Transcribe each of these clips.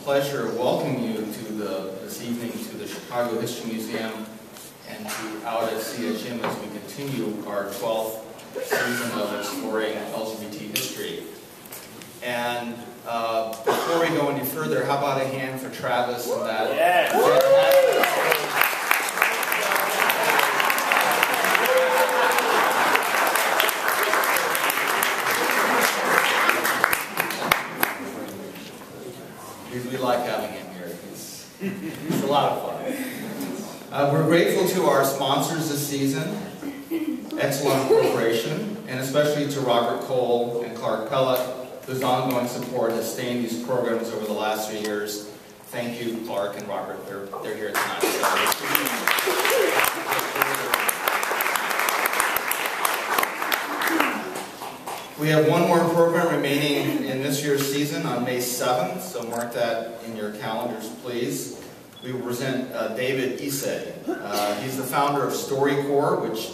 pleasure of welcoming you to this evening to the Chicago History Museum and to out at CHM as we continue our 12th season of exploring LGBT history. And before we go any further, how about a hand for Travis and that? Yeah. We like having him here. It's a lot of fun. We're grateful to our sponsors this season, Exelon Corporation, and especially to Robert Cole and Clark Pellet, whose ongoing support has sustained these programs over the last 3 years. Thank you, Clark and Robert. They're here tonight. We have one more program remaining in this year's season on May 7th, so mark that in your calendars, please. We will present David Issei. He's the founder of StoryCorps, which,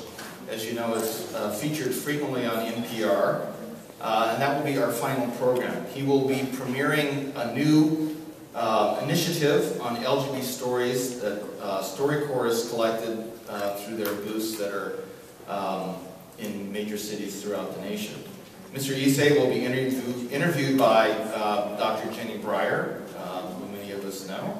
as you know, is featured frequently on NPR, and that will be our final program. He will be premiering a new initiative on LGBT stories that StoryCorps has collected through their booths that are in major cities throughout the nation. Mr. Issei will be interviewed by Dr. Jenny Breyer, who many of us know.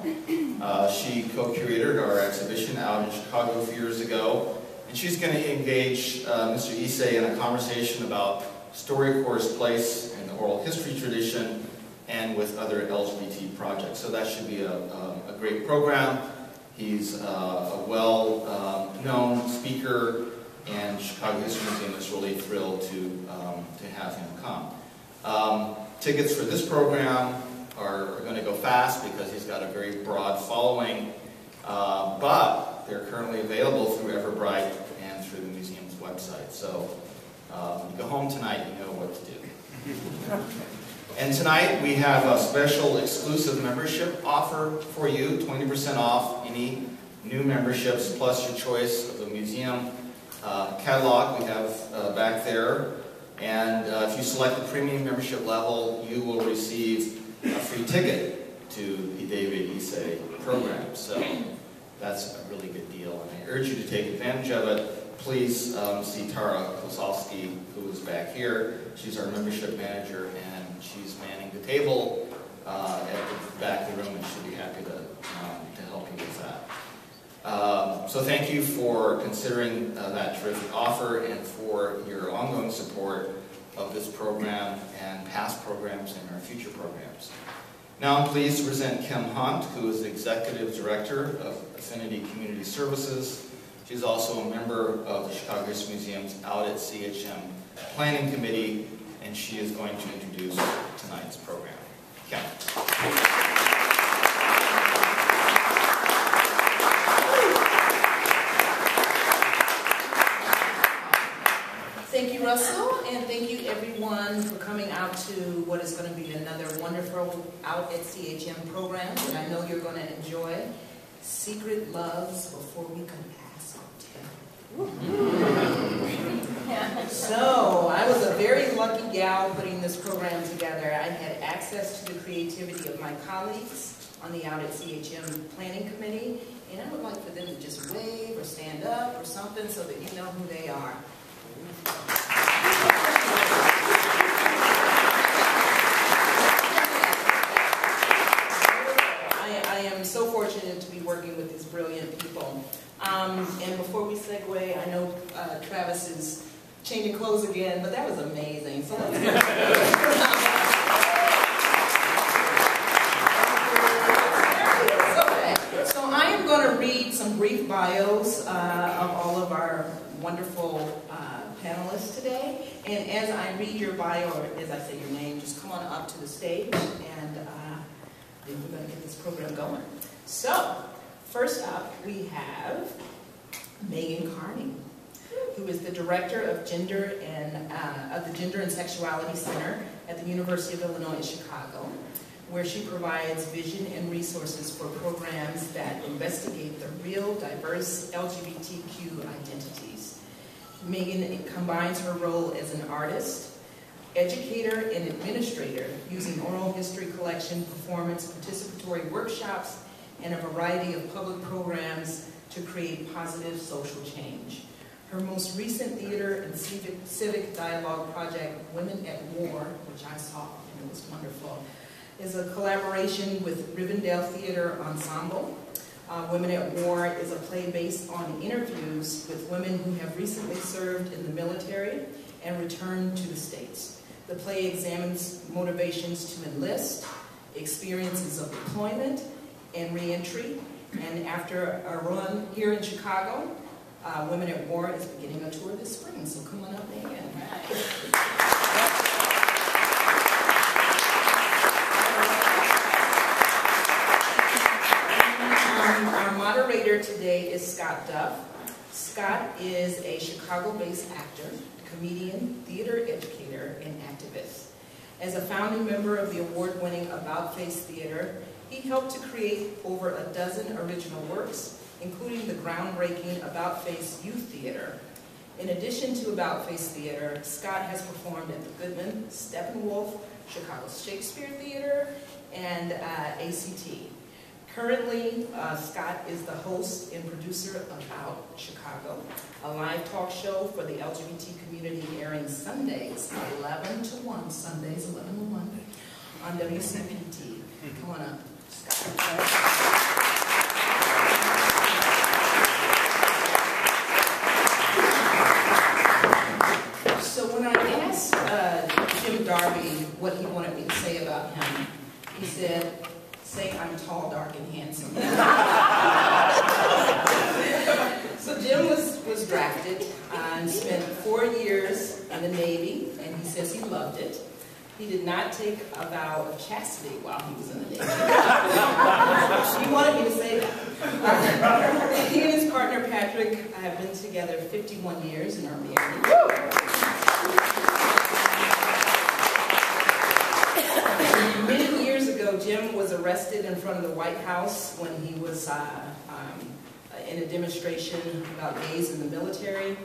She co-curated our exhibition out in Chicago a few years ago, and she's going to engage Mr. Issei in a conversation about StoryCorps' place in the oral history tradition and with other LGBT projects. So that should be a great program. He's a well-known speaker, and Chicago History Museum is really thrilled to have him come. Tickets for this program are going to go fast because he's got a very broad following, but they're currently available through Everbright and through the museum's website. So when you go home tonight, you know what to do. And tonight we have a special exclusive membership offer for you, 20% off any new memberships plus your choice of a museum catalog we have back there. And if you select the premium membership level, you will receive a free ticket to the David Issei program. So that's a really good deal, and I urge you to take advantage of it. Please see Tara Kozlowski, who is back here. She's our membership manager, and she's manning the table at the back of the room, and she'll be happy to help you with that. So thank you for considering that terrific offer and for your ongoing support of this program and past programs and our future programs. Now I'm pleased to present Kim Hunt, who is the Executive Director of Affinity Community Services. She's also a member of the Chicago History Museum's Out at CHM Planning Committee, and she is going to introduce tonight's program. Kim. Thank you, Russell, and thank you everyone for coming out to what is going to be another wonderful Out at CHM program that I know you're going to enjoy. Secret Loves Before We Can Ask or Tell. So, I was a very lucky gal putting this program together. I had access to the creativity of my colleagues on the Out at CHM Planning Committee, and I would like for them to just wave or stand up or something so that you know who they are. I am so fortunate to be working with these brilliant people. And before we segue, I know Travis is changing clothes again, but that was amazing. So let's go. So I am going to read some brief bios of all of our wonderful panelists today. And as I read your bio, or as I say your name, just come on up to the stage, and then we're going to get this program going. So, first up, we have Megan Carney, who is the Director of the Gender and Sexuality Center at the University of Illinois Chicago, where she provides vision and resources for programs that investigate the real, diverse LGBTQ identities. Megan combines her role as an artist, educator and administrator, using oral history collection, performance, participatory workshops, and a variety of public programs to create positive social change. Her most recent theater and civic dialogue project, Women at War, which I saw and it was wonderful, is a collaboration with Rivendell Theatre Ensemble. Women at War is a play based on interviews with women who have recently served in the military and returned to the States. The play examines motivations to enlist, experiences of deployment and reentry, and after a run here in Chicago, Women at War is beginning a tour this spring, so come on up, Megan. Our moderator today is Scott Duff. Scott is a Chicago-based actor, comedian, theater educator, and activist. As a founding member of the award-winning About Face Theater, he helped to create over a dozen original works, including the groundbreaking About Face Youth Theater. In addition to About Face Theater, Scott has performed at the Goodman, Steppenwolf, Chicago Shakespeare Theater, and ACT. Currently, Scott is the host and producer of About Chicago, a live talk show for the LGBT community airing Sundays, 11 to 1, Sundays 11 to 1, on WCPT. Come on up, Scott. So when I asked Jim Darby what he wanted me to say about him, he said, "Say I'm tall, dark, and handsome." So Jim was drafted and spent 4 years in the Navy, and he says he loved it. He did not take a vow of chastity while he was in the Navy. He wanted me to say that. He and his partner Patrick have been together 51 years and are married. Many years ago, Jim was arrested in front of the White House when he was in a demonstration about gays in the military.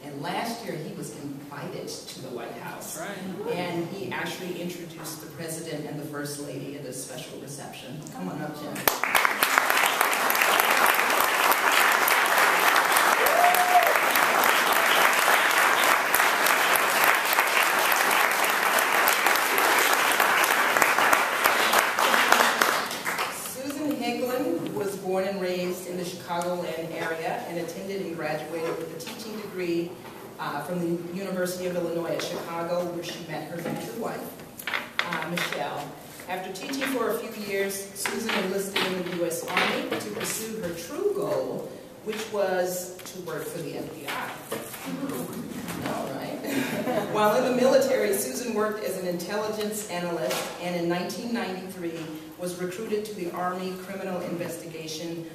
And last year, he was invited to the White House. Right. And he actually introduced the President and the First Lady at a special reception. Come on up, Jim. Heggeland was born and raised in the Chicagoland area and attended and graduated with a teaching degree from the University of Illinois at Chicago, where she met her future wife, Michelle. After teaching for a few years, Susan enlisted in the U.S. Army to pursue her true goal, which was to work for the FBI. All right. While in the military, Susan worked as an intelligence analyst, and in 1993 was recruited to the Army Criminal Investigation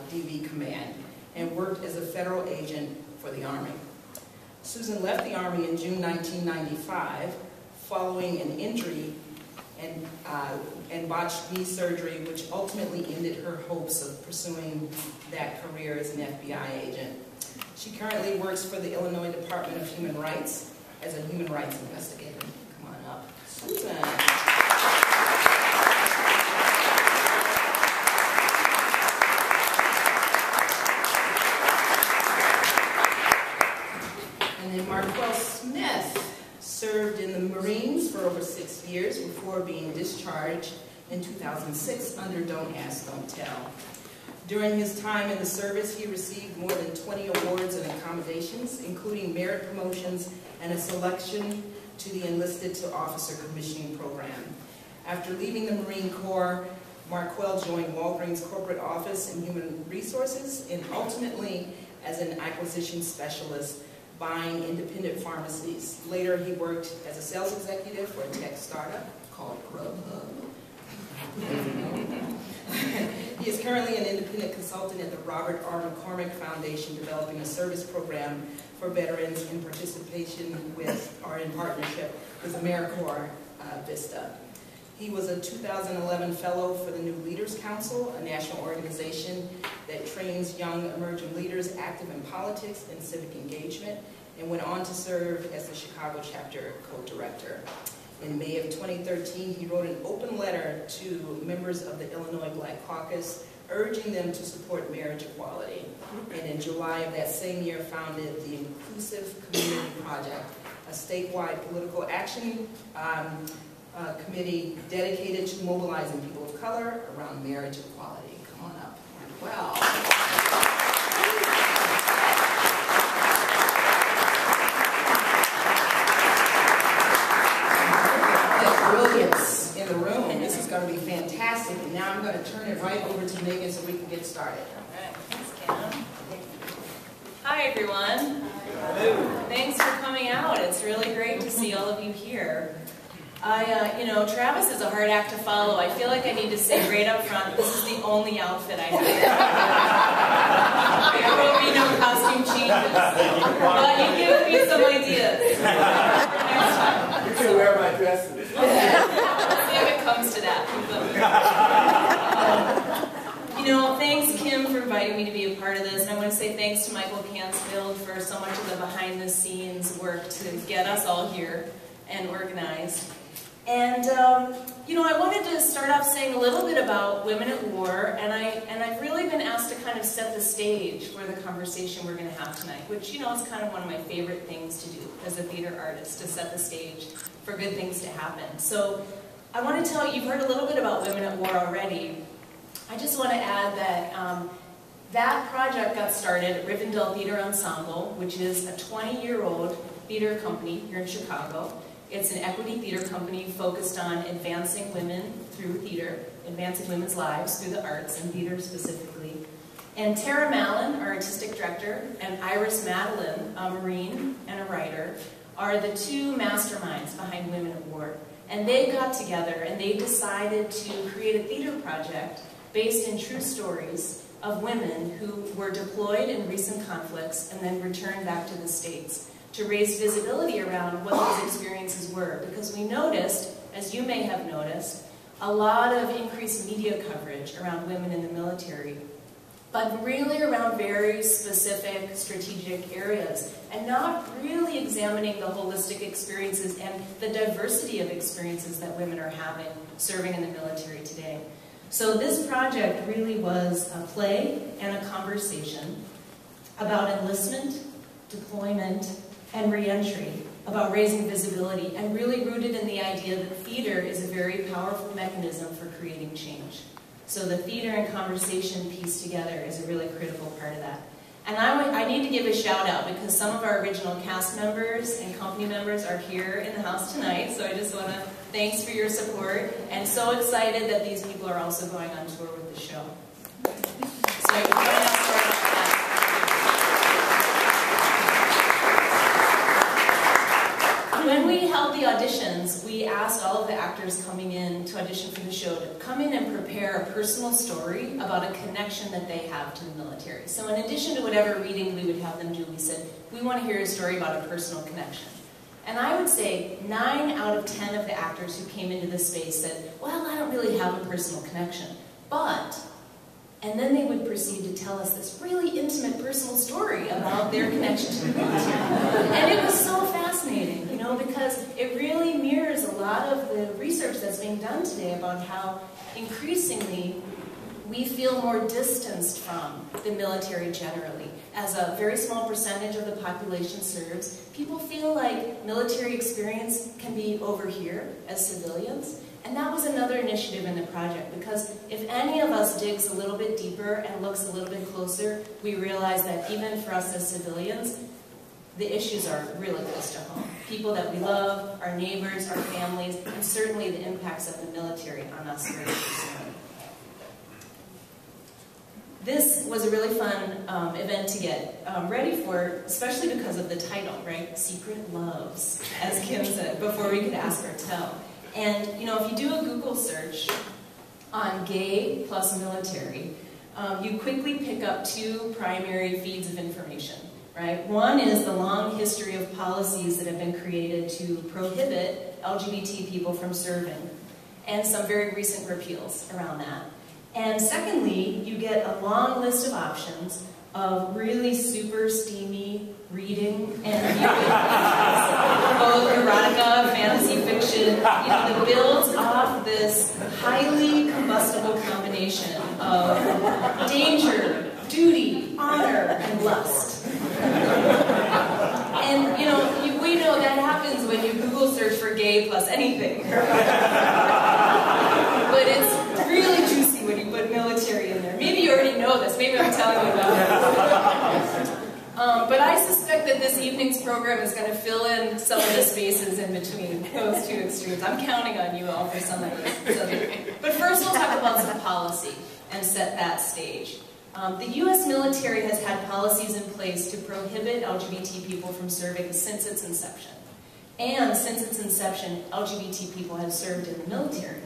DV Command and worked as a federal agent for the Army. Susan left the Army in June 1995 following an injury and botched knee surgery, which ultimately ended her hopes of pursuing that career as an FBI agent. She currently works for the Illinois Department of Human Rights as a human rights investigator. Come on up, Susan. And then Marquell served in the Marines for over 6 years before being discharged in 2006 under Don't Ask, Don't Tell. During his time in the service, he received more than 20 awards and accommodations, including merit promotions and a selection to the Enlisted to Officer Commissioning Program. After leaving the Marine Corps, Marquell joined Walgreens Corporate Office in Human Resources and ultimately as an acquisition specialist buying independent pharmacies. Later, he worked as a sales executive for a tech startup called Grubhub. He is currently an independent consultant at the Robert R. McCormick Foundation, developing a service program for veterans in participation with, or in partnership with AmeriCorps Vista. He was a 2011 fellow for the New Leaders Council, a national organization that trains young emerging leaders active in politics and civic engagement, and went on to serve as the Chicago chapter co-director. In May of 2013, he wrote an open letter to members of the Illinois Black Caucus, urging them to support marriage equality. And in July of that same year, founded the Inclusive Community Project, a statewide political action committee dedicated to mobilizing people of color around marriage equality. Come on up, Marquell. Brilliance in the room. This is going to be fantastic. And now I'm going to turn it right over to Megan so we can get started. All right. Thanks, Kim. Hi, everyone. Hello. Thanks for coming out. It's really great to see all of you here. Travis is a hard act to follow. I feel like I need to say right up front, this is the only outfit I have. There will be no costume changes. But you give me some ideas for next time. You can wear my dress. Let's see if it comes to that. Thanks, Kim, for inviting me to be a part of this. And I want to say thanks to Michael Cansfield for so much of the behind-the-scenes work to get us all here and organized. And, I wanted to start off saying a little bit about women at war, and I've really been asked to kind of set the stage for the conversation we're going to have tonight, which, is kind of one of my favorite things to do as a theater artist, to set the stage for good things to happen. So I want to tell you, you've heard a little bit about women at war already. I just want to add that that project got started at Rivendell Theatre Ensemble, which is a 20-year-old theater company here in Chicago. It's an equity theater company focused on advancing women through theater, advancing women's lives through the arts and theater specifically. And Tara Mallon, our artistic director, and Iris Madeline, a Marine and a writer, are the two masterminds behind Women at War. And they got together and they decided to create a theater project based in true stories of women who were deployed in recent conflicts and then returned back to the States, to raise visibility around what those experiences were. Because we noticed, as you may have noticed, a lot of increased media coverage around women in the military, but really around very specific strategic areas, and not really examining the holistic experiences and the diversity of experiences that women are having serving in the military today. So this project really was a play and a conversation about enlistment, deployment, and re-entry, about raising visibility, and really rooted in the idea that theater is a very powerful mechanism for creating change. So the theater and conversation piece together is a really critical part of that. And I need to give a shout out because some of our original cast members and company members are here in the house tonight, so I just want to thanks for your support, and so excited that these people are also going on tour with the show. So I can join us for that. When we held the auditions, we asked all of the actors coming in to audition for the show to come in and prepare a personal story about a connection that they have to the military. So in addition to whatever reading we would have them do, we said, we want to hear a story about a personal connection. And I would say 9 out of 10 of the actors who came into this space said, well, I don't really have a personal connection, but, and then they would proceed to tell us this really intimate personal story about their connection to the military. And it was so fascinating, because it really mirrors a lot of the research that's being done today about how increasingly we feel more distanced from the military generally. As a very small percentage of the population serves, people feel like military experience can be over here as civilians. And that was another initiative in the project, because if any of us digs a little bit deeper and looks a little bit closer, we realize that even for us as civilians, the issues are really close to home. People that we love, our neighbors, our families, and certainly the impacts of the military on us very personally. This was a really fun event to get ready for, especially because of the title, right? Secret Loves, as Kim said, before we could ask or tell. And, if you do a Google search on gay plus military, you quickly pick up 2 primary feeds of information, right? One is the long history of policies that have been created to prohibit LGBT people from serving, and some very recent repeals around that. And secondly, you get a long list of options of really super steamy reading, and both erotica, fantasy fiction, that builds off this highly combustible combination of danger, duty, honor, and lust. And, we know that happens when you Google search for gay plus anything. But it's really juicy when you put military in there. Maybe you already know this. Maybe I'm telling you about it. But I suspect that this evening's program is going to fill in some of the spaces in between those two extremes. I'm counting on you all for some of this. But first we'll talk about some policy and set that stage. The U.S. military has had policies in place to prohibit LGBT people from serving since its inception. And since its inception, LGBT people have served in the military.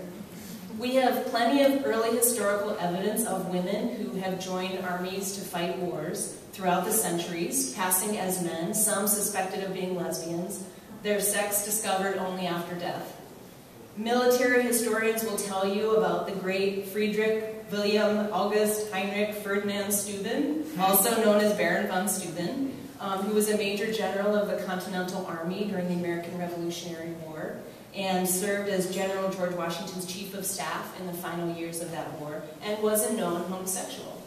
We have plenty of early historical evidence of women who have joined armies to fight wars throughout the centuries, passing as men, some suspected of being lesbians, their sex discovered only after death. Military historians will tell you about the great Friedrich Wilhelm August Heinrich Ferdinand Steuben, also known as Baron von Steuben, who was a major general of the Continental Army during the American Revolutionary War, and served as General George Washington's chief of staff in the final years of that war, and was a known homosexual.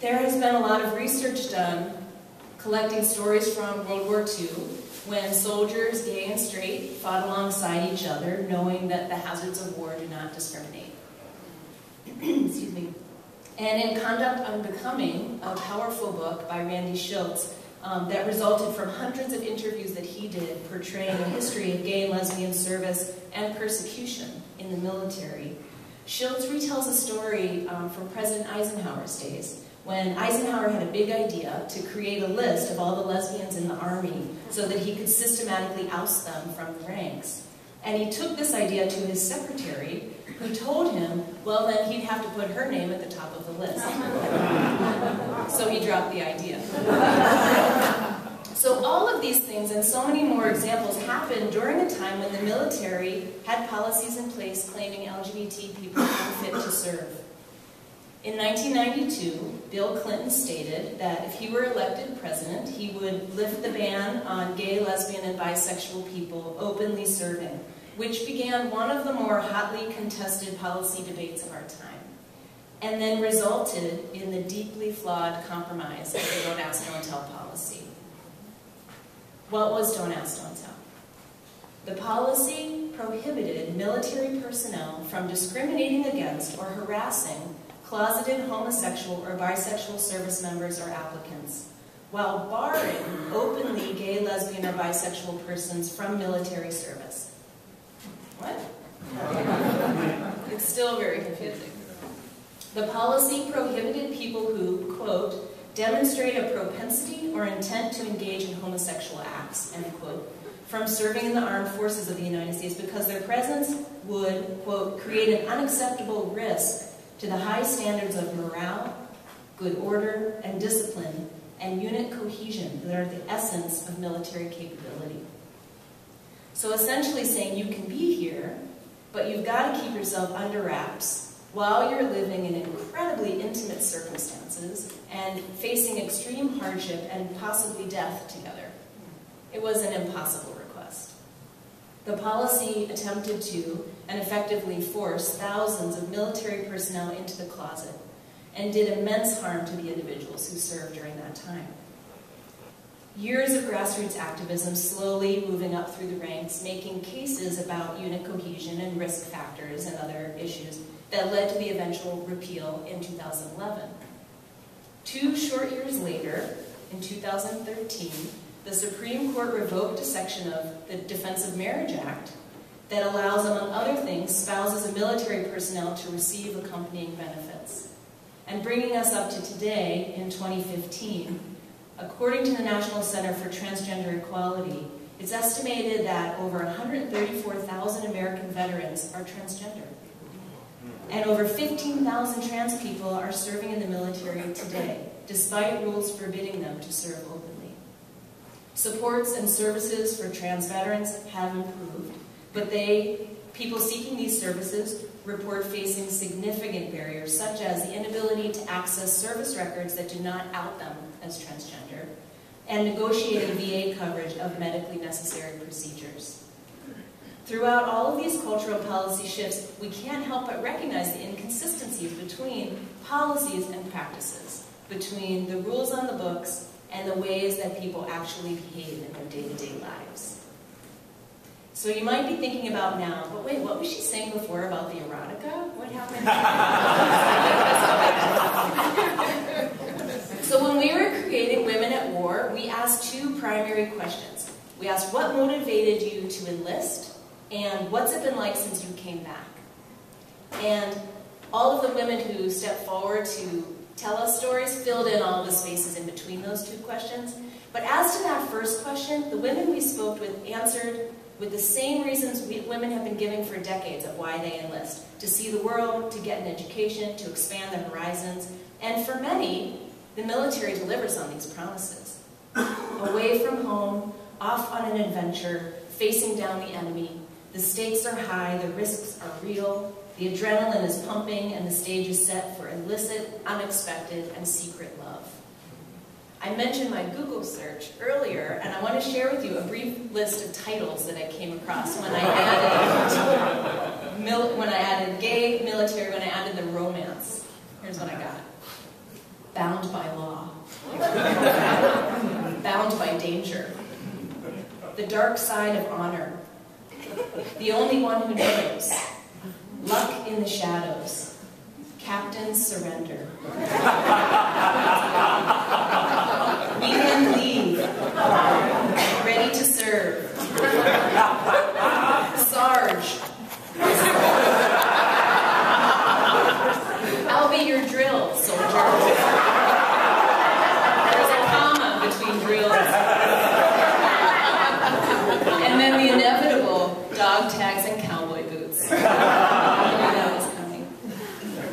There has been a lot of research done collecting stories from World War II, when soldiers, gay and straight, fought alongside each other, knowing that the hazards of war do not discriminate. Excuse me. And in Conduct Unbecoming, a powerful book by Randy Schultz, that resulted from hundreds of interviews that he did portraying a history of gay and lesbian service and persecution in the military. Schultz retells a story from President Eisenhower's days, when Eisenhower had a big idea to create a list of all the lesbians in the Army so that he could systematically oust them from the ranks. And he took this idea to his secretary, who told him, well, then he'd have to put her name at the top of the list. So he dropped the idea. So all of these things and so many more examples happened during a time when the military had policies in place claiming LGBT people unfit to serve. In 1992, Bill Clinton stated that if he were elected president, he would lift the ban on gay, lesbian, and bisexual people openly serving, which began one of the more hotly contested policy debates of our time, and then resulted in the deeply flawed compromise of the Don't Ask, Don't Tell policy. What was Don't Ask, Don't Tell? The policy prohibited military personnel from discriminating against or harassing closeted homosexual or bisexual service members or applicants, while barring openly gay, lesbian, or bisexual persons from military service. What? It's still very confusing. The policy prohibited people who, quote, demonstrate a propensity or intent to engage in homosexual acts, end quote, from serving in the armed forces of the United States because their presence would, quote, create an unacceptable risk to the high standards of morale, good order, and discipline, and unit cohesion that are the essence of military capability. So essentially saying you can be here, but you've got to keep yourself under wraps while you're living in incredibly intimate circumstances and facing extreme hardship and possibly death together. It was an impossible request. The policy attempted to and effectively force thousands of military personnel into the closet and did immense harm to the individuals who served during that time. Years of grassroots activism slowly moving up through the ranks, making cases about unit cohesion and risk factors and other issues that led to the eventual repeal in 2011. 2 short years later, in 2013, the Supreme Court revoked a section of the Defense of Marriage Act that allows, among other things, spouses of military personnel to receive accompanying benefits. And bringing us up to today, in 2015, according to the National Center for Transgender Equality, it's estimated that over 134,000 American veterans are transgender. And over 15,000 trans people are serving in the military today, despite rules forbidding them to serve openly. Supports and services for trans veterans have improved, but people seeking these services report facing significant barriers, such as the inability to access service records that do not out them as transgender, and negotiated VA coverage of medically necessary procedures. Throughout all of these cultural policy shifts, we can't help but recognize the inconsistencies between policies and practices, between the rules on the books and the ways that people actually behave in their day-to-day lives. So you might be thinking about now, but wait, what was she saying before about the erotica? What happened? So when we were creating Women at War, we asked two primary questions. We asked what motivated you to enlist, and what's it been like since you came back? And all of the women who stepped forward to tell us stories filled in all the spaces in between those two questions. But as to that first question, the women we spoke with answered with the same reasons women have been giving for decades of why they enlist: to see the world, to get an education, to expand their horizons. And for many, the military delivers on these promises. Away from home, off on an adventure, facing down the enemy. The stakes are high, the risks are real, the adrenaline is pumping, and the stage is set for illicit, unexpected, and secret love. I mentioned my Google search earlier, and I want to share with you a brief list of titles that I came across when I added gay, military, when I added the romance. Here's what I got. Bound by law. Bound by danger. The dark side of honor. The only one who knows. Luck in the shadows. Captain's surrender. We then leave. Ready to serve. Sarge. I'll be your drill, soldier. There's a comma between drills. And then the inevitable dog tags and cowboy boots. I knew that was coming.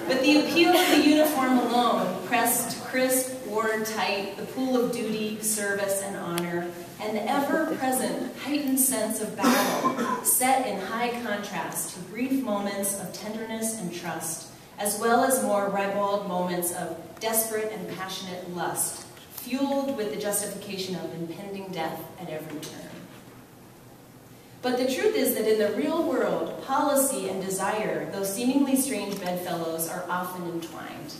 But the appeal of the uniform alone, pressed crisp, worn tight, the pool of duty, service, and honor, and the ever-present heightened sense of battle, set in high contrast to brief moments of tenderness and trust, as well as more ribald moments of desperate and passionate lust, fueled with the justification of impending death at every turn. But the truth is that in the real world, policy and desire, though seemingly strange bedfellows, are often entwined.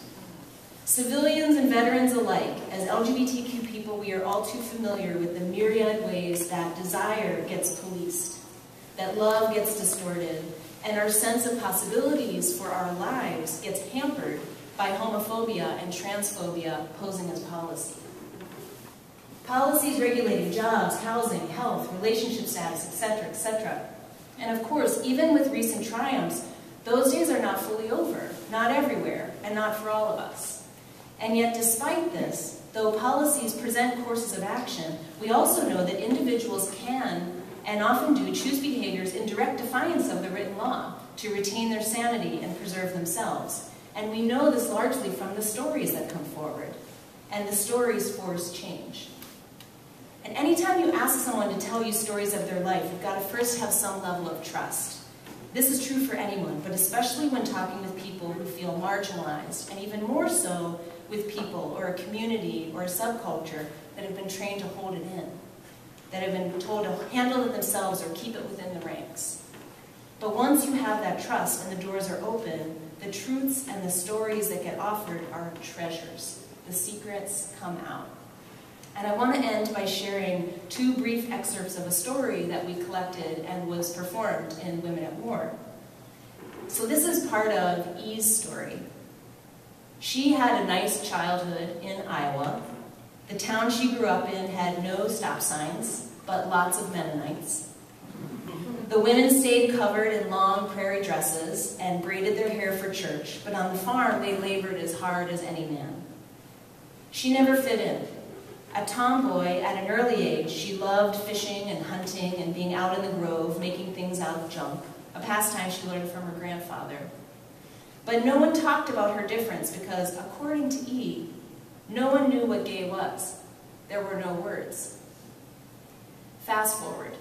Civilians and veterans alike, as LGBTQ people, we are all too familiar with the myriad ways that desire gets policed, that love gets distorted, and our sense of possibilities for our lives gets hampered by homophobia and transphobia posing as policy. Policies regulating jobs, housing, health, relationship status, etc., etc. And of course, even with recent triumphs, those days are not fully over, not everywhere, and not for all of us. And yet, despite this, though policies present courses of action, we also know that individuals can, and often do, choose behaviors in direct defiance of the written law to retain their sanity and preserve themselves. And we know this largely from the stories that come forward. And the stories force change. And anytime you ask someone to tell you stories of their life, you've got to first have some level of trust. This is true for anyone, but especially when talking with people who feel marginalized, and even more so with people or a community or a subculture that have been trained to hold it in, that have been told to handle it themselves or keep it within the ranks. But once you have that trust and the doors are open, the truths and the stories that get offered are treasures. The secrets come out. And I want to end by sharing two brief excerpts of a story that we collected and was performed in Women at War. So this is part of E's story. She had a nice childhood in Iowa. The town she grew up in had no stop signs, but lots of Mennonites. The women stayed covered in long prairie dresses and braided their hair for church, but on the farm they labored as hard as any man. She never fit in. A tomboy at an early age, she loved fishing and hunting and being out in the grove, making things out of junk, a pastime she learned from her grandfather. But no one talked about her difference because, according to E, no one knew what gay was. There were no words. Fast forward.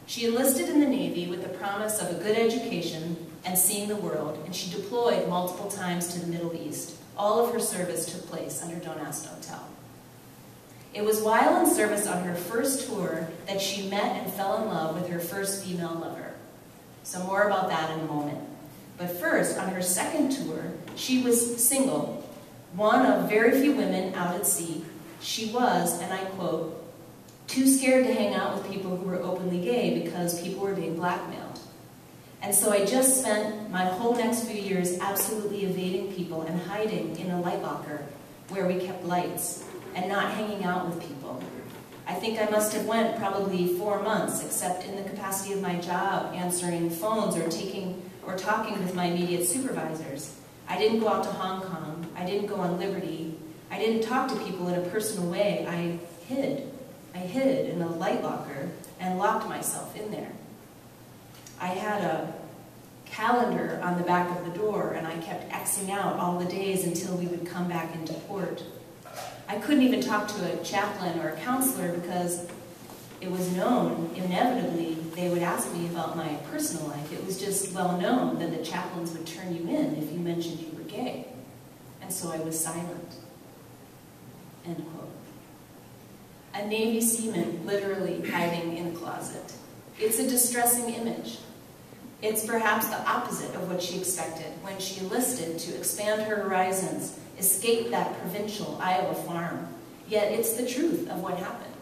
She enlisted in the Navy with the promise of a good education and seeing the world, and she deployed multiple times to the Middle East. All of her service took place under Don't Ask, Don't Tell. It was while in service on her first tour that she met and fell in love with her first female lover. So more about that in a moment. But first, on her second tour, she was single, one of very few women out at sea. She was, and I quote, too scared to hang out with people who were openly gay because people were being blackmailed. And so I just spent my whole next few years absolutely evading people and hiding in a light locker where we kept lights and not hanging out with people. I think I must have went probably 4 months, except in the capacity of my job, answering phones or talking with my immediate supervisors. I didn't go out to Hong Kong. I didn't go on Liberty. I didn't talk to people in a personal way. I hid. I hid in a light locker and locked myself in there. I had a calendar on the back of the door, and I kept Xing out all the days until we would come back into port. I couldn't even talk to a chaplain or a counselor because it was known, inevitably, they would ask me about my personal life. It was just well known that the chaplains would turn you in if you mentioned you were gay. And so I was silent. End quote. A Navy seaman literally hiding in a closet. It's a distressing image. It's perhaps the opposite of what she expected when she enlisted to expand her horizons, escape that provincial Iowa farm. Yet it's the truth of what happened.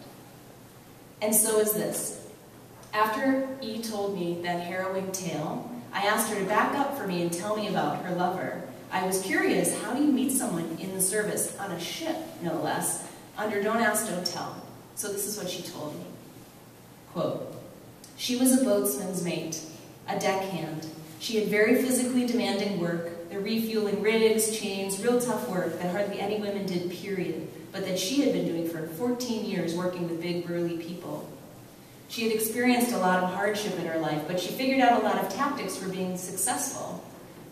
And so is this. After E told me that harrowing tale, I asked her to back up for me and tell me about her lover. I was curious, how do you meet someone in the service, on a ship, no less, under Don't Ask, Don't Tell? So this is what she told me. Quote, she was a boatswain's mate, a deckhand. She had very physically demanding work, the refueling rigs, chains, real tough work that hardly any women did, period, but that she had been doing for 14 years working with big, burly people. She had experienced a lot of hardship in her life, but she figured out a lot of tactics for being successful.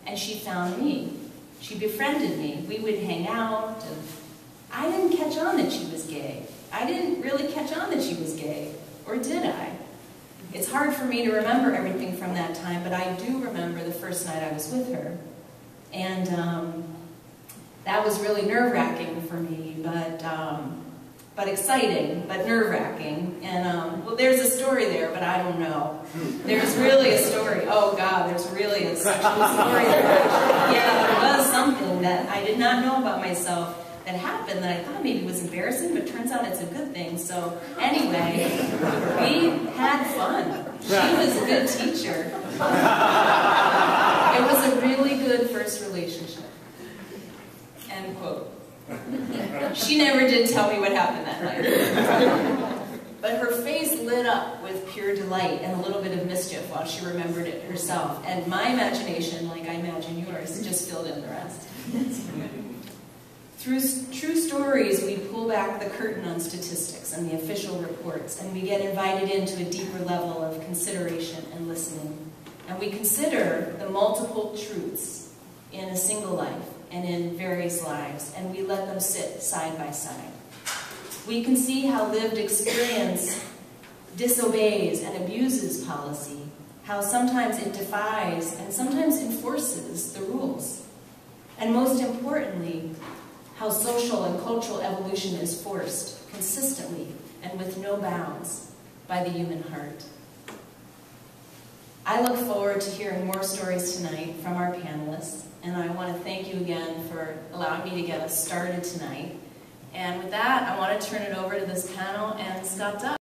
And she found me. She befriended me. We would hang out, and I didn't catch on that she was gay. I didn't really catch on that she was gay, or did I? It's hard for me to remember everything from that time, but I do remember the first night I was with her. And that was really nerve-wracking for me, but exciting, but nerve-wracking. And, well, there's a story there, but I don't know. There's really a story. Oh, God, there's really a sexual story there. Yeah, there was something that I did not know about myself that happened that I thought maybe was embarrassing, but turns out it's a good thing. So, anyway, we had fun. She was a good teacher. It was a really good first relationship. End quote. She never did tell me what happened that night. But her face lit up with pure delight and a little bit of mischief while she remembered it herself. And my imagination, like I imagine yours, just filled in the rest. Through true stories, we pull back the curtain on statistics and the official reports, and we get invited into a deeper level of consideration and listening. And we consider the multiple truths in a single life and in various lives, and we let them sit side by side. We can see how lived experience disobeys and abuses policy, how sometimes it defies and sometimes enforces the rules. And most importantly, how social and cultural evolution is forced consistently and with no bounds by the human heart. I look forward to hearing more stories tonight from our panelists, and I want to thank you again for allowing me to get us started tonight. And with that, I want to turn it over to this panel and Scott Duff.